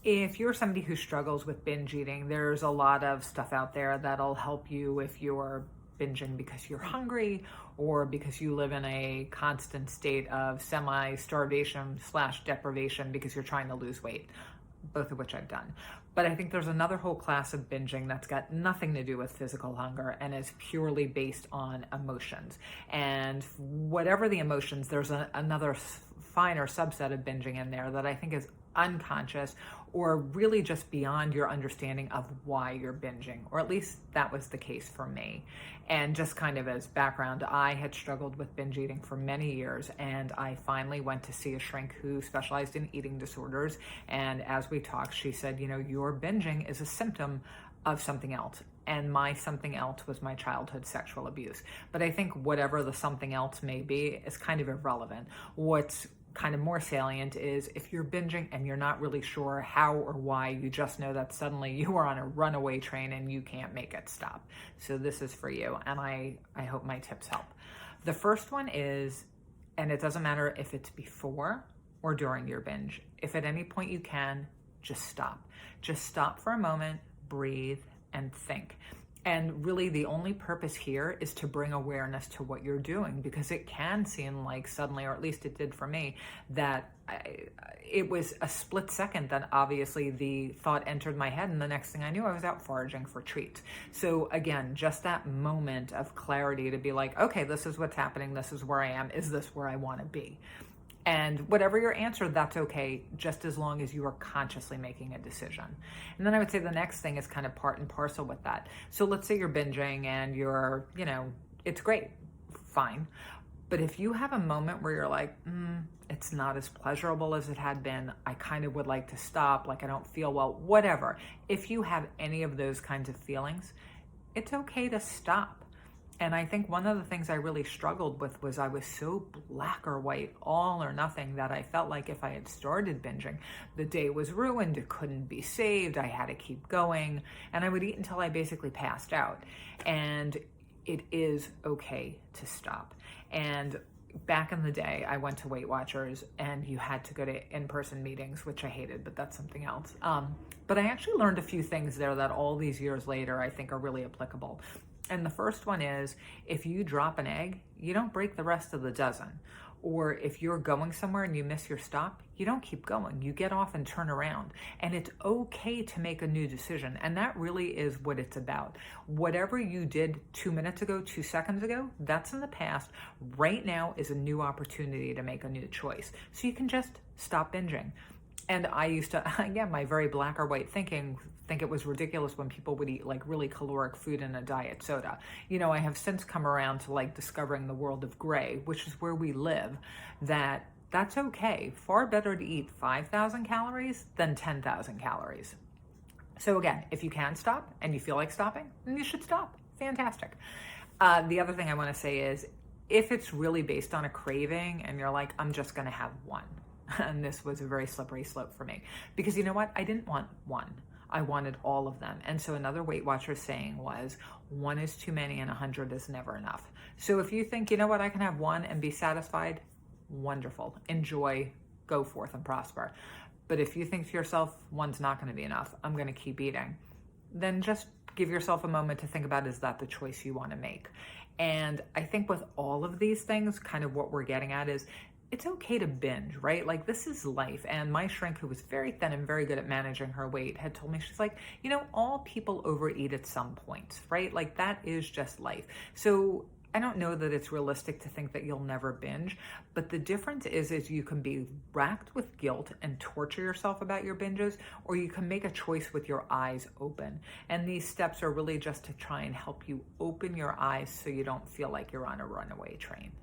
If you're somebody who struggles with binge eating, there's a lot of stuff out there that'll help you if you're binging because you're hungry or because you live in a constant state of semi-starvation slash deprivation because you're trying to lose weight, both of which I've done. But I think there's another whole class of binging that's got nothing to do with physical hunger and is purely based on emotions. And whatever the emotions, there's another finer subset of binging in there that I think is unconscious or really just beyond your understanding of why you're binging, or at least that was the case for me. And just kind of as background, I had struggled with binge eating for many years, and I finally went to see a shrink who specialized in eating disorders. And as we talked, she said, your binging is a symptom of something else. And my something else was my childhood sexual abuse. But I think whatever the something else may be is kind of irrelevant. What's kind of more salient is if you're binging and you're not really sure how or why, you just know that suddenly you are on a runaway train and you can't make it stop. So this is for you, and I hope my tips help. The first one is, and it doesn't matter if it's before or during your binge, if at any point you can, just stop. Just stop for a moment, breathe, and think. And really the only purpose here is to bring awareness to what you're doing, because it can seem like suddenly, or at least it did for me, that it was a split second that obviously the thought entered my head, and the next thing I knew I was out foraging for treats. So again, just that moment of clarity to be like, okay, this is what's happening, this is where I am, is this where I want to be? And whatever your answer, that's okay, just as long as you are consciously making a decision. And then I would say the next thing is kind of part and parcel with that. So let's say you're binging and you're, it's great, fine. But if you have a moment where you're like, it's not as pleasurable as it had been, I kind of would like to stop, like I don't feel well, whatever. If you have any of those kinds of feelings, it's okay to stop. And I think one of the things I really struggled with was I was so black or white, all or nothing, that I felt like if I had started binging, the day was ruined, it couldn't be saved, I had to keep going, and I would eat until I basically passed out. And it is okay to stop. And back in the day, I went to Weight Watchers and you had to go to in-person meetings, which I hated, but that's something else. But I actually learned a few things there that all these years later I think are really applicable. And the first one is, if you drop an egg, you don't break the rest of the dozen. Or if you're going somewhere and you miss your stop, you don't keep going. You get off and turn around. And it's okay to make a new decision. And that really is what it's about. Whatever you did 2 minutes ago, 2 seconds ago, that's in the past. Right now is a new opportunity to make a new choice. So you can just stop binging. And I used to, again, my very black or white thinking, think it was ridiculous when people would eat like really caloric food in a diet soda. I have since come around to like discovering the world of gray, which is where we live, that's okay. Far better to eat 5,000 calories than 10,000 calories. So again, if you can stop and you feel like stopping, then you should stop. Fantastic. The other thing I want to say is, if it's really based on a craving and you're like, I'm just going to have one. And this was a very slippery slope for me, because you know what? I didn't want one. I wanted all of them. And so another Weight Watchers saying was, one is too many and 100 is never enough. So if you think, you know what, I can have one and be satisfied, wonderful. Enjoy, go forth and prosper. But if you think to yourself, one's not going to be enough, I'm going to keep eating, then just give yourself a moment to think about, is that the choice you want to make? And I think with all of these things, kind of what we're getting at is, it's okay to binge, right? Like, this is life. And my shrink, who was very thin and very good at managing her weight, had told me, she's like, all people overeat at some point, right? Like, that is just life. So I don't know that it's realistic to think that you'll never binge, but the difference is you can be racked with guilt and torture yourself about your binges, or you can make a choice with your eyes open. And these steps are really just to try and help you open your eyes so you don't feel like you're on a runaway train.